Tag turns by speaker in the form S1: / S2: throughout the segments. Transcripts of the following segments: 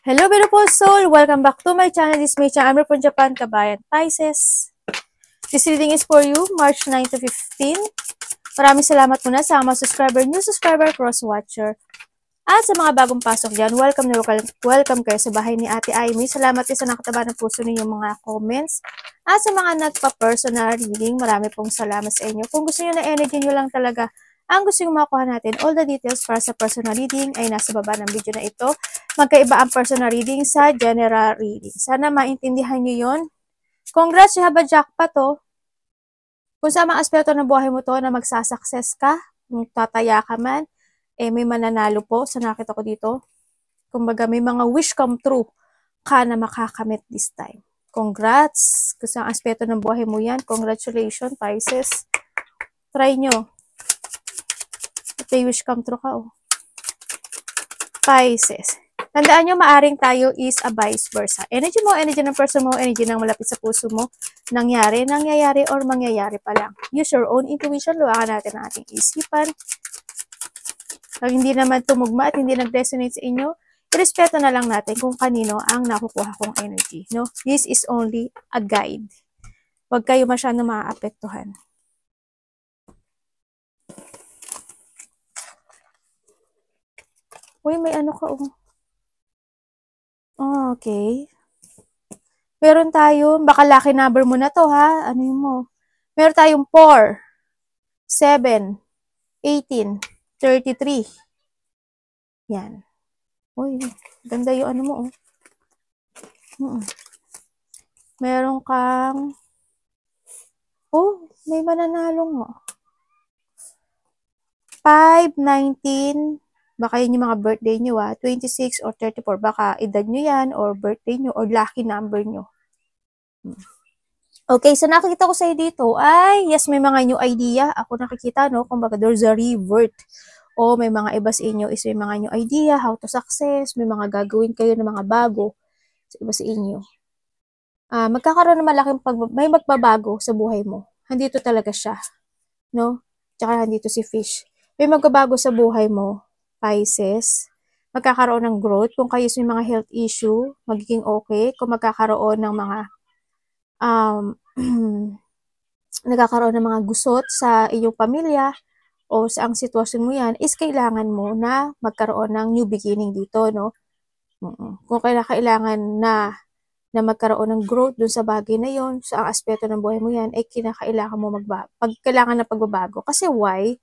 S1: Hello, beautiful soul! Welcome back to my channel. This is May Chan. I'm from Japan, Kabayan, Pisces. This reading is for you, March 9 to 15. Maraming salamat muna sa mga subscriber, new subscriber, cross-watcher. At sa mga bagong pasok dyan, welcome na welcome kayo sa bahay ni Ate Aimee. Salamat din sa nakataba ng puso ninyong mga comments. At sa mga nagpa-personal reading, marami pong salamat sa inyo. Kung gusto niyo na energy nyo lang talaga, ang gusto nyo makuha natin, all the details para sa personal reading ay nasa baba ng video na ito. Magkaiba ang personal reading sa general reading. Sana maintindihan nyo yon. Congrats, you have a jackpot to. Kung sa mga aspeto ng buhay mo to na magsasucess ka, kung tataya ka man, may mananalo po sa nakita ko dito. Kumbaga, may mga wish come true ka na makakamit this time. Congrats! Kung sa aspeto ng buhay mo yan, congratulations, Pisces. Try nyo. May wish come true ka, oh. Pisces. Tandaan nyo, maaring tayo is a vice versa. Energy mo, energy ng person mo, energy ng malapit sa puso mo, nangyayari, or mangyayari pa lang. Use your own intuition, luwakan natin ang ating isipan. Pag hindi naman tumugma at hindi nag-resonate sa inyo, irespeto na lang natin kung kanino ang nakukuha kong energy. No? This is only a guide. Huwag kayo masyadong maaapektuhan. Uy, may ano ka, oh. Oh, okay. Meron tayo, baka lucky number mo na to, ha? Ano yun mo? Meron tayong 4, 7, 18, 33. Yan. Uy, ganda yung ano mo, oh. Meron kang, oh, may mananalong mo. 5, 19, baka yun yung mga birthday nyo, 26 or 34, baka edad nyo yan, or birthday nyo, or lucky number nyo. Okay, so nakikita ko sa'yo dito, ay, yes, may mga new idea. Ako nakikita, no, kumbaga there's a revert. O may mga iba sa inyo is may mga new idea, how to success, may mga gagawin kayo ng mga bago sa iba sa inyo. Magkakaroon ng malaking may magbabago sa buhay mo. Handito talaga siya, no? Tsaka handito si Fish. May magbabago sa buhay mo, Pisces. Magkakaroon ng growth. Kung kayo may mga health issue, magiging okay. Kung magkakaroon ng mga nagkakaroon ng mga gusot sa iyong pamilya o sa ang sitwasyon mo yan, is kailangan mo na magkaroon ng new beginning dito, no? Kung kailangan na magkaroon ng growth dun sa bagay na yon, sa aspeto ng buhay mo yan, ay kinakailangan mo kailangan na pagbabago. Kasi why?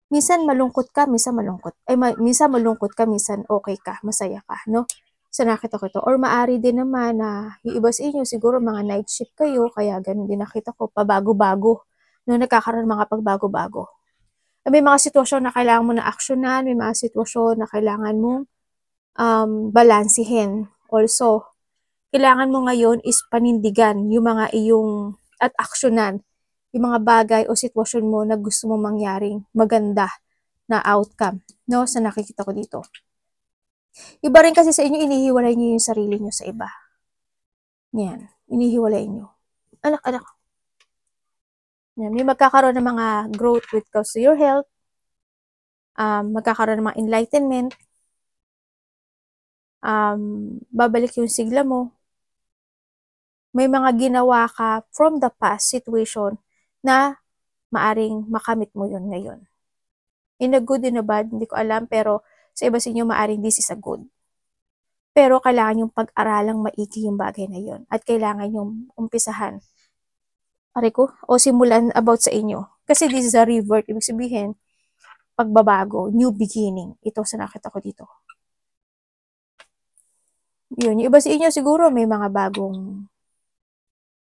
S1: Minsan malungkot ka, minsan minsan malungkot ka, minsan okay ka, masaya ka, no? Sa nakita ko ito. Or maari din naman na yung iba sa inyo, siguro mga night shift kayo, kaya ganun din nakita ko, pabago-bago, no? Nagkakaroon mga pagbago-bago. May mga sitwasyon na kailangan mo na aksyonan, may mga sitwasyon na kailangan mong balansihin. Also, kailangan mo ngayon is panindigan yung mga at aksyonan yung mga bagay o sitwasyon mo na gusto mo mangyaring maganda na outcome, no? Sa nakikita ko dito. Iba rin kasi sa inyo, inihiwalay nyo yung sarili nyo sa iba. Yan, inihiwalay nyo. Anak. Yan, may magkakaroon ng mga growth with regards to your health, magkakaroon ng mga enlightenment, babalik yung sigla mo. May mga ginawa ka from the past situation na maaring makamit mo yun ngayon. In a good, in a bad, hindi ko alam, pero sa iba sa inyo, maaring this is a good. Pero kailangan yung pag-aralang maigi yung bagay na yun. At kailangan yung umpisahan, o simulan about sa inyo. Kasi this is a revert, ibig sabihin, pagbabago, new beginning. Ito sa nakita ko dito. Yun, yung iba sa inyo siguro may mga bagong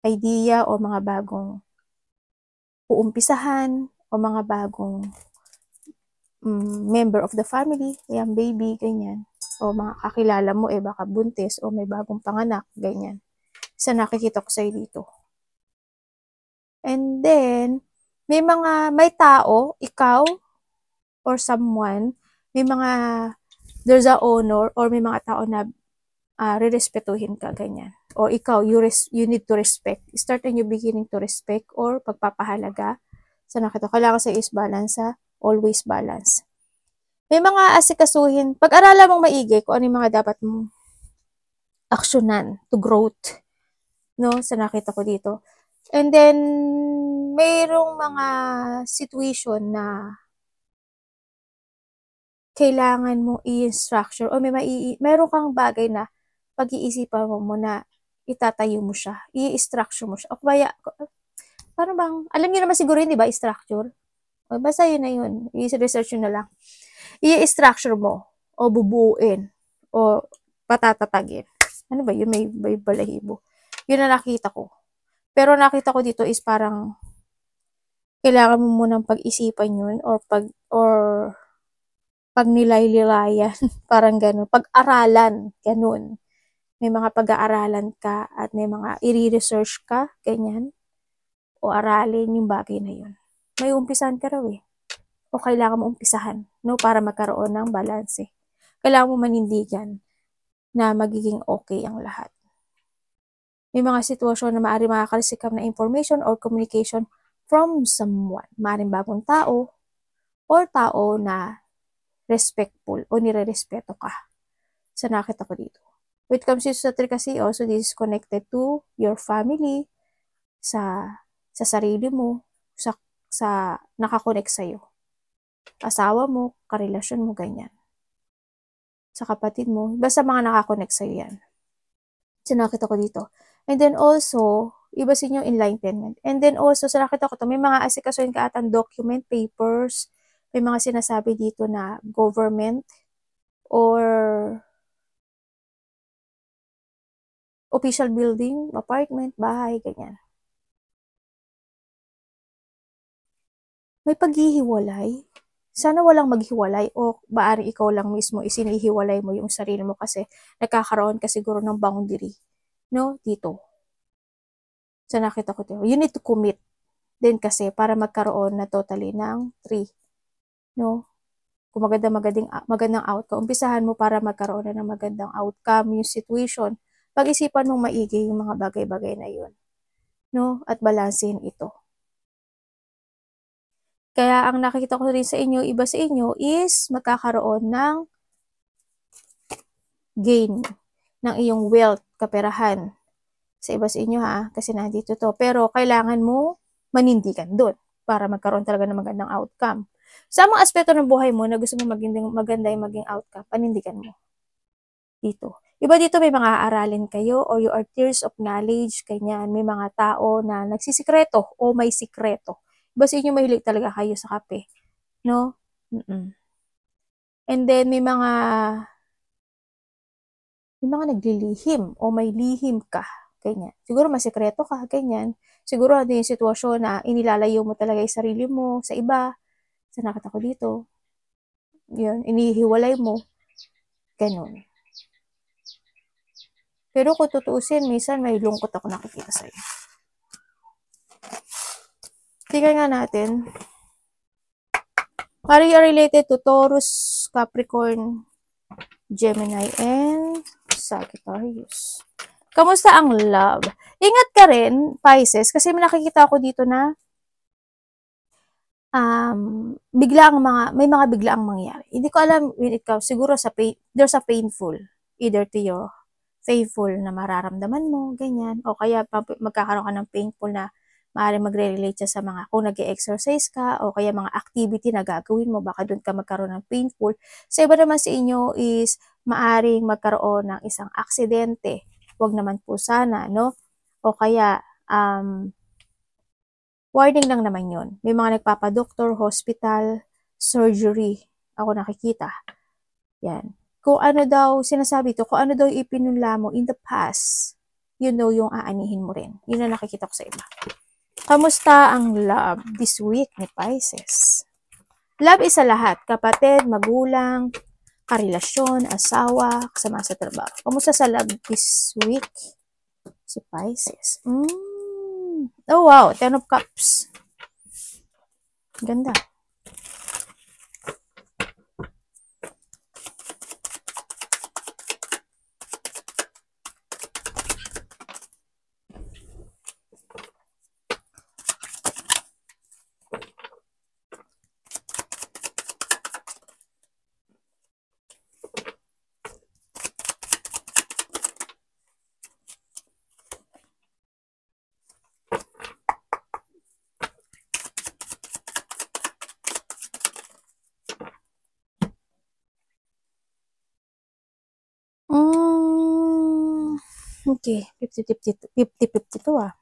S1: idea o mga bagong uumpisahan o mga bagong member of the family, ayan, baby, ganyan. O mga kakilala mo, baka buntis o may bagong panganak, ganyan. Sa nakikita ko sa'yo dito. And then, may tao, ikaw, or someone, there's a honor, or may mga tao na re-respetuhin ka, ganyan. O ikaw, you need to respect. Start a new beginning to respect or pagpapahalaga. Sa nakita, kailangan sa is balance, always balance. May mga asikasuhin. Pag-aralan mong maigi kung ano yung mga dapat mong aksyonan to growth. No? Sa nakita ko dito. And then, mayroong mga situation na kailangan mo i-structure o meron kang bagay na pag-iisipan mo na itatayo mo siya, i-structure mo siya. O kaya, paano bang, alam niyo naman siguro yun, di ba, i-structure? O, basta yun na yun, i-research nyo na lang. I-structure mo, o bubuuin, o patatatagin. Ano ba yun, may balahibo. Yun na nakita ko. Pero nakita ko dito is parang, kailangan mo munang pag-isipan yun, or pag nilay-lilayan, parang ganun, pag-aralan, ganun. May mga pag-aaralan ka at may mga i-research ka, ganyan, o aralin yung bagay na yun. May umpisahan ka raw eh. O kailangan mo umpisahan, no, para magkaroon ng balance. Kailangan mo manindigan na magiging okay ang lahat. May mga sitwasyon na maaari makaka-receive ka na information or communication from someone. Maaaring bagong tao or tao na respectful o nire-respeto ka. Sa nakita ko dito. When it comes to kasi also this is connected to your family, sa sarili mo, sa nakakonect sa'yo. Asawa mo, karelasyon mo, ganyan. Sa kapatid mo, basta mga nakakonect sa'yo yan. So nakita ko dito. And then also, iba sa inyo enlightenment. And then also, sa nakita ko to, may mga asikasuhin ka atang document, papers, may mga sinasabi dito na government or official building, apartment, bahay, ganyan. May paghihiwalay. Sana walang maghiwalay o maaari ikaw lang mismo isinihiwalay mo yung sarili mo kasi nagkakaroon ka siguro ng boundary. No? Dito. Sa nakita ko dito. You need to commit din kasi para magkaroon na totally ng 3. No? Kung magandang outcome, umpisahan mo para magkaroon na ng magandang outcome, yung situation. Pag-isipan mong maigi yung mga bagay-bagay na yun. No? At balansehin ito. Kaya ang nakikita ko rin sa inyo, iba sa inyo, is magkakaroon ng gain ng iyong wealth, kaperahan. Sa iba sa inyo ha, kasi nandito to. Pero kailangan mo manindigan doon para magkaroon talaga ng magandang outcome. Sa mga aspeto ng buhay mo na gusto mo maganda yung maging outcome, panindigan mo. Dito. Iba dito may mga aralin kayo or you are tears of knowledge, ganyan. May mga tao na nagsisikreto o may sikreto. Iba sa inyo mahilig talaga kayo sa kape. No? And then may mga naglilihim o may lihim ka. Ganyan. Siguro masikreto ka, ganyan. Siguro ano yung sitwasyon na inilalayo mo talaga yung sarili mo sa iba. Sa nakita ko dito. Yun, inihiwalay mo. Ganun. Pero kung tutuusin, minsan may lungkot ako nakikita sa'yo. Tingnan nga natin. Are you related to Taurus, Capricorn, Gemini, and Sagittarius? Kamusta ang love? Ingat ka rin, Pisces, kasi may nakikita ako dito na may mga biglaang mangyayari. Hindi ko alam when it comes, siguro there's a painful, either to your faithful na mararamdaman mo, ganyan, o kaya magkakaroon ka ng painful na maaaring magre-relate siya sa mga, kung nag-exercise ka, o kaya mga activity na gagawin mo, baka doon ka magkaroon ng painful. Sa iba naman sa inyo is, maaaring magkaroon ng isang aksidente, wag naman po sana, no? O kaya, warning lang naman yun. May mga nagpapadoktor, hospital, surgery, ako nakikita. Yan. Kung ano daw, sinasabi to, kung ano daw ipinunla mo in the past, yun daw yung aanihin mo rin. Yun na nakikita ko sa iba. Kamusta ang love this week ni Pisces? Love is sa lahat. Kapatid, magulang, karelasyon, asawa, kasama sa trabaho. Kamusta sa love this week? Si Pisces. Oh wow, 10 of Cups. Ganda. Okay, 50-50 to ah.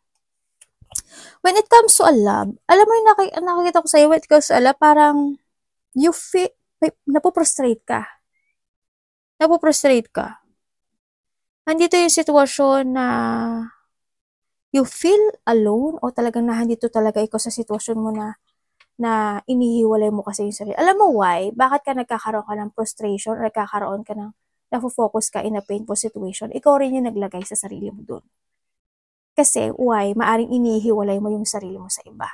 S1: When it comes to a love, alam mo yung nakikita ko sa'yo, when it comes to a love, parang you feel, napoprostrate ka. Napoprostrate ka. Nandito yung sitwasyon na you feel alone o talagang nandito talaga ikaw sa sitwasyon mo na inihiwalay mo kasi yung sarili. Alam mo why? Bakit ka nagkakaroon ka ng frustration or nagkakaroon ka ng nafo-focus ka in a painful situation? Ikaw rin yung naglagay sa sarili mo doon. Kasi why? Maaring inihiwalay mo yung sarili mo sa iba.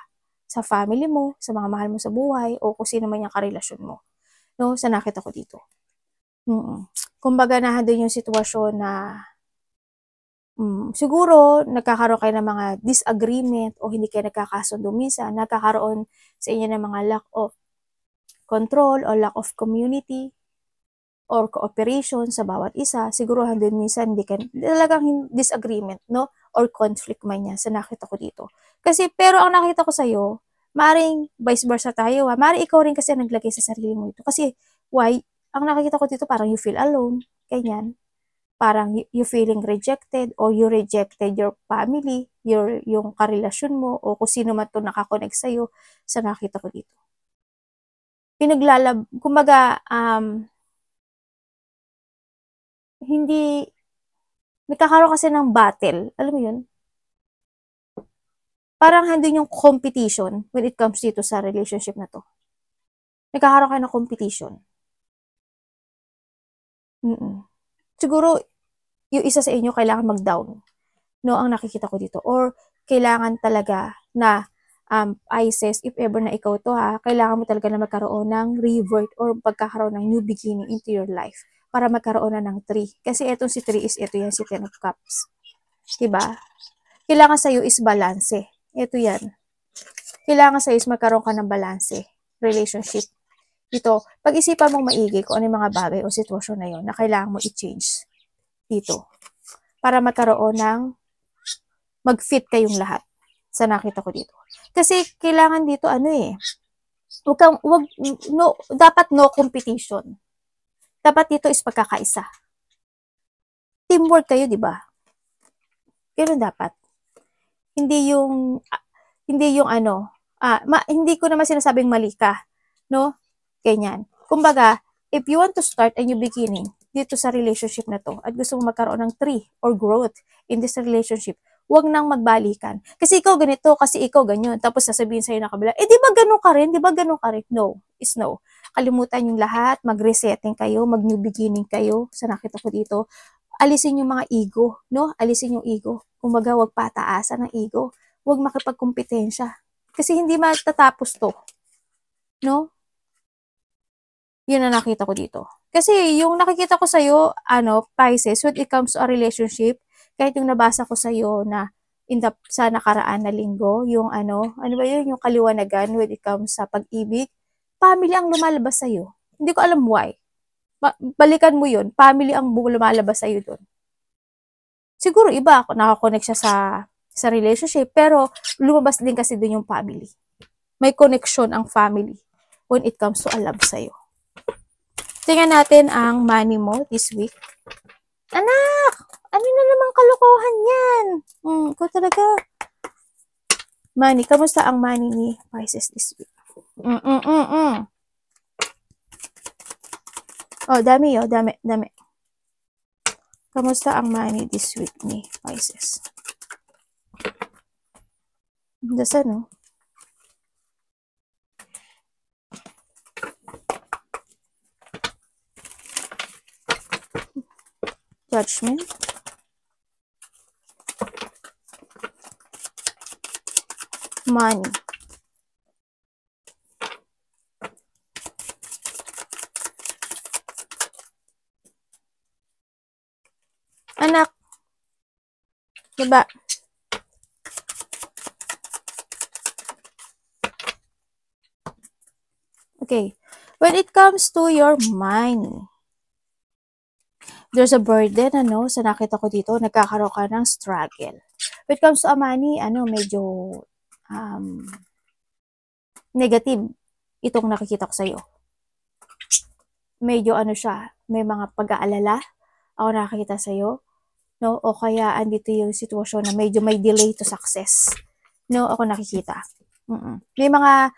S1: Sa family mo, sa mga mahal mo sa buhay, o kung sino man yung karelasyon mo. No? Sa nakita ko dito. Kumbaga nandun yung sitwasyon na siguro nagkakaroon kayo ng mga disagreement o hindi kayo nagkakasundo minsan, nagkakaroon sa inyo ng mga lack of control o lack of community or cooperation sa bawat isa. Siguro handun minsan hindi kayo, talagang disagreement, no? Or conflict man yan sa nakita ko dito. Kasi, pero ang nakita ko sa'yo, maring vice versa tayo, maring ikaw rin kasi naglagay sa sarili mo ito. Kasi, why? Ang nakikita ko dito, parang you feel alone, ganyan. Parang you feeling rejected or you rejected your family, yung karelasyon mo o kung sino man to nakakonect sa'yo sa nakita ko dito. Kumbaga, hindi, nagkakaroon kasi ng battle, alam mo yun? Parang handun yung competition when it comes dito sa relationship na to. Nagkakaroon kayo ng competition. Siguro, yung isa sa inyo kailangan mag-down. No, ang nakikita ko dito. Or, kailangan talaga na Pisces, if ever na ikaw to kailangan mo talaga na magkaroon ng revert or pagkakaroon ng new beginning into your life para magkaroon na ng 3. Kasi etong si 3 is ito yan, si 10 of Cups. Diba? Kailangan sa'yo is balance. Ito yan. Kailangan sa'yo is magkaroon ka ng balance. Relationship. Ito, pag-isipan mong maigi kung ano yung mga bagay o sitwasyon na yon na kailangan mo i-change dito. Para magkaroon ng mag-fit kayong lahat sa nakita ko dito. Kasi kailangan dito dapat no competition. Dapat dito is pagkakaisa. Teamwork kayo, di ba? Ganun dapat. Hindi yung hindi ko naman sinasabing mali ka, no? Ganyan. Kumbaga, if you want to start a new beginning dito sa relationship na to at gusto mo magkaroon ng 3 or growth in this relationship, huwag nang magbalikan. Kasi ikaw ganito, kasi ikaw ganyan. Tapos sasabihin sa'yo na kabila, di ba ganun ka rin? Di ba ganun ka rin? No, is no. Kalimutan yung lahat, mag-resetting kayo, mag-new beginning kayo sa nakita ko dito. Alisin yung mga ego, no? Alisin yung ego. Kumbaga, huwag pataasan ng ego. Huwag makipagkumpetensya. Kasi hindi matatapos to. No? Yun ang nakita ko dito. Kasi yung nakikita ko sa'yo, Pisces, when it comes to a relationship, kahit yung nabasa ko sa'yo na sa nakaraan na linggo, yung ano ba yun, yung kaliwanagan when it comes sa pag-ibig, family ang lumalabas sa'yo. Hindi ko alam why. Balikan mo yun, family ang lumalabas sa'yo doon. Siguro iba ako, nakakonect siya sa relationship, pero lumabas din kasi doon yung family. May connection ang family when it comes to a love sa'yo. Tingnan natin ang money mo this week. Anak! Ano na namang kalokohan yan? Ko talaga. Money. Kamusta ang money ni Pisces this week? Oh, dami. Kamusta ang money this week ni Pisces? Dasa, no? Judgment. Money. Anak. Diba? Okay. When it comes to your money, there's a burden, sa nakita ko dito, nagkakaroon ka ng struggle. When it comes to money, medyo negative itong nakikita ko sa'yo. Medyo siya, may mga pag-aalala ako nakakita sa'yo. no? O kaya andito yung sitwasyon na medyo may delay to success, no? Ako nakikita. May mga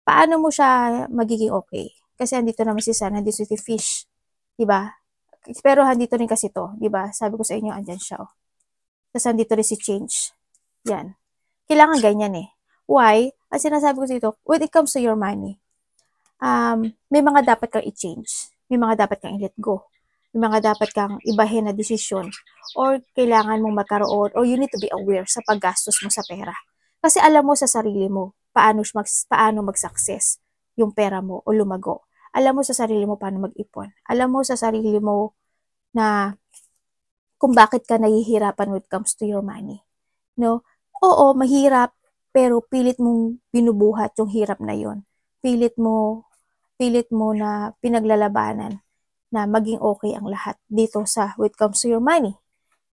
S1: paano mo siya magiging okay? Kasi andito naman si Sun, andito si Fish, 'di ba? Pero andito rin kasi to, 'di ba? Sabi ko sa inyo andyan siya. Oh. Tapos andito rin si Change. Yan. Kailangan ganyan eh. Why? Ang sinasabi ko dito, when it comes to your money, may mga dapat kang i-change. May mga dapat kang i-let go. May mga dapat kang ibahin na desisyon. Or kailangan mong magkaroon, or you need to be aware sa paggastos mo sa pera. Kasi alam mo sa sarili mo, paano mag-success yung pera mo o lumago. Alam mo sa sarili mo paano mag-ipon. Alam mo sa sarili mo na kung bakit ka nahihirapan when it comes to your money. No? Oo, mahirap, pero pilit mong binubuhat yung hirap na yon. Pilit mo na pinaglalabanan na maging okay ang lahat dito sa when it comes to your money.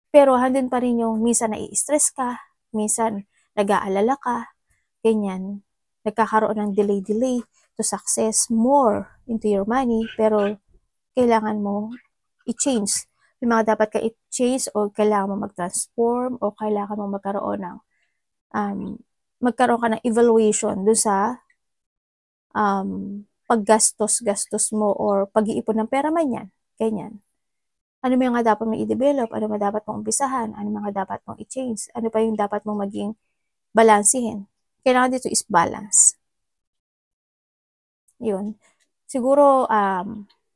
S1: Pero handin pa rin yung minsan nai-stress ka, minsan nag-aalala ka, ganyan. Nagkakaroon ng delay to success more into your money, pero kailangan mo i-change. May mga dapat ka i-change o kailangan mo mag-transform o kailangan mo magkaroon ka ng evaluation dun sa paggastos mo or pag-iipon ng pera man yan. Ganyan. Ano may mga dapat mong i-develop? Ano mga dapat mong umpisahan? Ano mga dapat mong i-change? Ano pa yung dapat mong maging balansihin? Kailangan dito is balance. Yun. Siguro,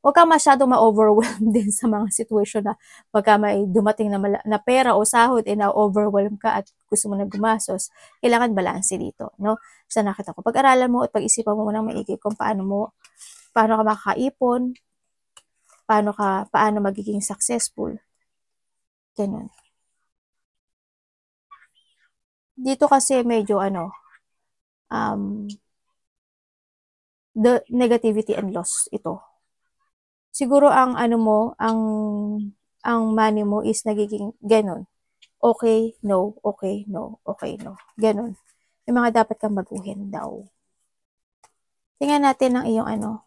S1: huwag ka masyado ma-overwhelm din sa mga situation na pagka may dumating na pera o sahod, na-overwhelm ka at gusto mo na gumasos. Kailangan balanse dito, no? Sa nakita ko. Pag-aralan mo at pag-isipan mo munang maigi kung paano ka makakaipon, paano magiging successful. Ganun. Dito kasi medyo the negativity and loss ito. Siguro ang money mo is nagiging ganun. Okay, no, okay, no, okay, no. Ganun. May mga dapat kang baguhin daw. Tingnan natin ang iyong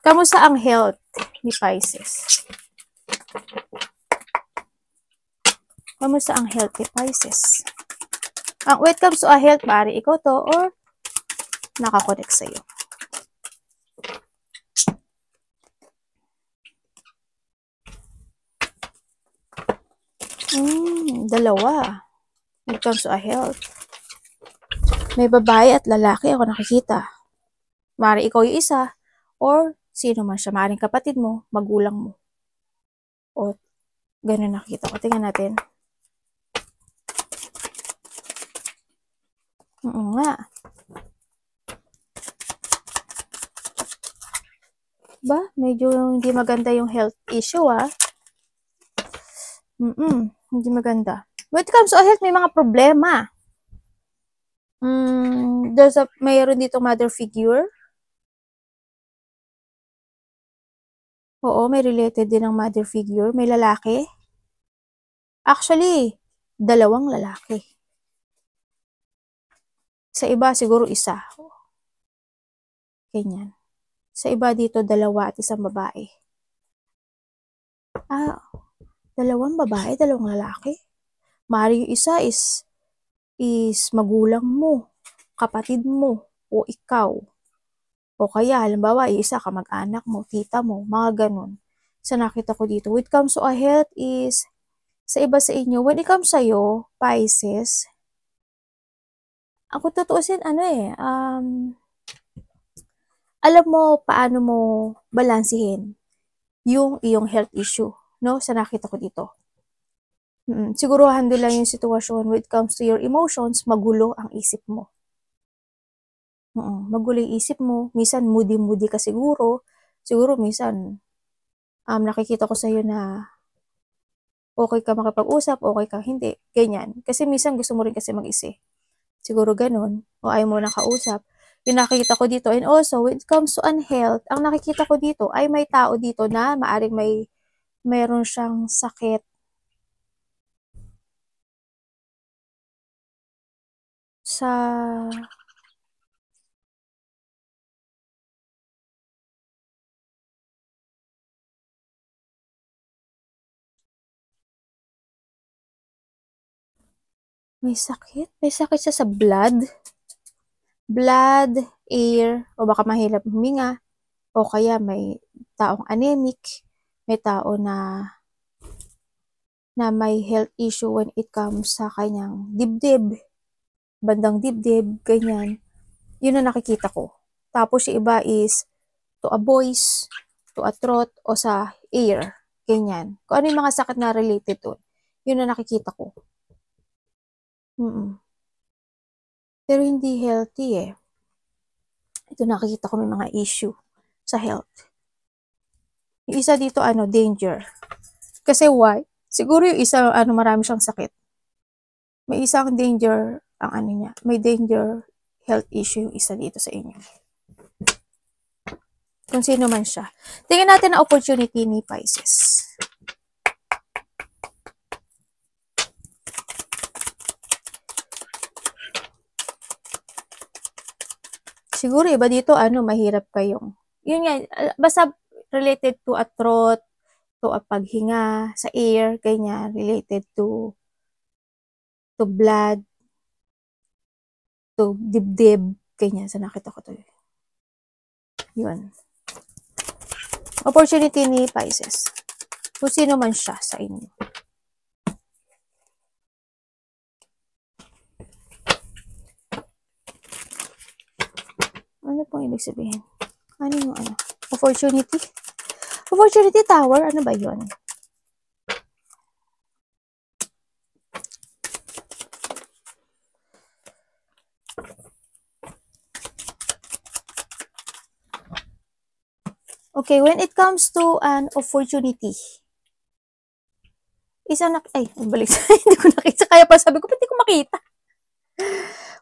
S1: Kamusta ang health ni Pisces? Kamusta ang health ni Pisces? When it comes to a health, maaari ikaw to or nakakonect sa'yo. Dalawa. When it comes to a health. May babae at lalaki ako nakikita. Maaari ikaw yung isa or sino man siya. Maaaring kapatid mo, magulang mo. O ganun nakikita ko. Tingnan natin. Oo nga. Ba? Medyo hindi maganda yung health issue hindi maganda. When it comes to health, may mga problema. Mayroon dito mother figure. Oo, may related din ng mother figure. May lalaki. Actually, dalawang lalaki. Sa iba, siguro isa. Ganyan. Sa iba dito, dalawa at isang babae. Dalawang babae, dalawang lalaki. Maaari yung isa is magulang mo, kapatid mo, o ikaw. O kaya, halimbawa, isa kamag-anak mo, tita mo, mga ganun. Sa nakita ko dito. When it comes to a health is, sa iba sa inyo, when it comes sa'yo, Pisces, ako tutuusin, alam mo paano mo balansihin yung iyong health issue, no? Sa nakita ko dito. Siguro handle lang yung sitwasyon when it comes to your emotions, magulo ang isip mo. Magulo yung isip mo. Minsan, moody ka siguro. Siguro, minsan, nakikita ko sa'yo na okay ka makapag-usap, okay ka hindi. Ganyan. Kasi minsan, gusto mo rin kasi mag-isip. Siguro ganun. O ayaw mo nakausap. Yung nakikita ko dito. And also, when it comes to unhealth, ang nakikita ko dito ay may tao dito na maaring mayroon siyang sakit sa May sakit? May sakit siya sa blood? Blood, air, o baka mahirap huminga, o kaya may taong anemic, may tao na may health issue when it comes sa kanyang dibdib, bandang dibdib, ganyan. Yun ang nakikita ko. Tapos yung iba is to a voice, to a throat, o sa ear, ganyan. Kung ano yung mga sakit na related to, yun ang nakikita ko. Pero hindi healthy eh. Ito nakikita ko may mga issue sa health. Yung isa dito, danger. Kasi why? Siguro yung isa, marami siyang sakit. May isang danger, niya, may danger health issue yung isa dito sa inyo. Kung sino man siya. Tingnan natin ang opportunity ni Pisces. Siguro iba dito, mahirap kayong. Yun nga, basta related to a throat, to a paghinga, sa air, ganyan, related to blood, to dibdib, ganyan. Sa nakita ko to. Yun. Opportunity ni Pisces. Kung sino man siya sa inyo. Ano pong ibig sabihin? Ano yung Opportunity? Opportunity tower? Ano ba yun? Okay, when it comes to an opportunity, balik. Hindi ko nakita. Kaya pa sabi ko, hindi ko makita.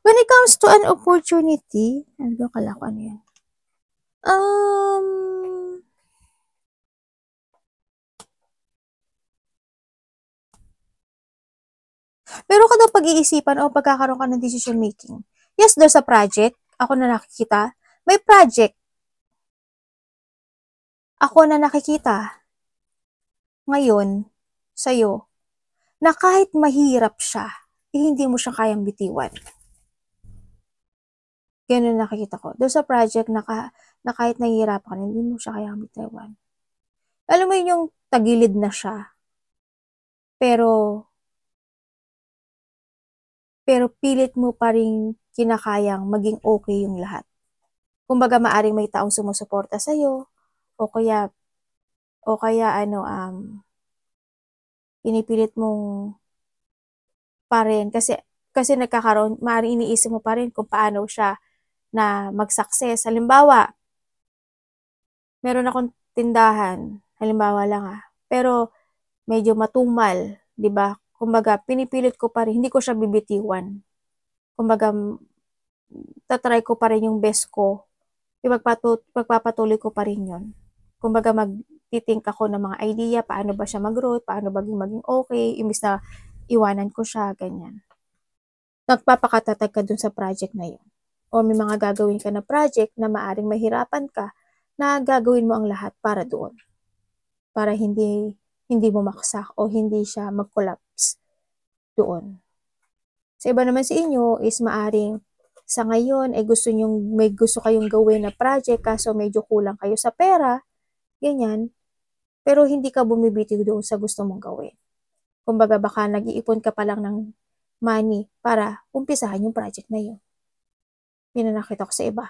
S1: When it comes to an opportunity, ano ba kala ko, ano yan? Pero ka daw pag-iisipan o pagkakaroon ka ng decision making. Yes, there's a project. Ako na nakikita. May project. Ako na nakikita. Ngayon, sa'yo, na kahit mahirap siya, hindi mo siya kayang bitiwan. Ganun nakikita ko. There's a project na kahit nahihirapan ka, hindi mo siya kayang bitiwan. Alam mo yun yung tagilid na siya. Pero pilit mo pa rin kinakayang maging okay yung lahat. Kumbaga, maaring may taong sumusuporta sa'yo, o kaya pinipilit mong pa rin, kasi nagkakaroon, maaring iniisip mo pa rin kung paano siya na mag-success. Halimbawa, meron akong tindahan, halimbawa lang pero medyo matumal, 'di ba? Kumbaga, pinipilit ko pa rin, hindi ko siya bibitiwan. Kumbaga, tatry ko pa rin yung best ko. Pagpapatuloy ko pa rin yun. Kumbaga, magtitink ako ng mga idea, paano ba siya mag-growth, paano ba maging okay, imbis na iwanan ko siya, ganyan. Nagpapakatatag ka dun sa project na yun. O may mga gagawin ka na project na maaring mahirapan ka, na gagawin mo ang lahat para doon. Para hindi bumaksak o hindi siya mag-collapse doon. Sa iba naman sa inyo is maaring sa ngayon ay may gusto kayong gawin na project kaso medyo kulang kayo sa pera, ganyan, pero hindi ka bumibitiw doon sa gusto mong gawin. Kumbaga baka nag-iipon ka pa lang ng money para umpisahan yung project na yun. Yun ang nakita ko sa iba.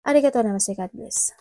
S1: Arigatou naman, God bless.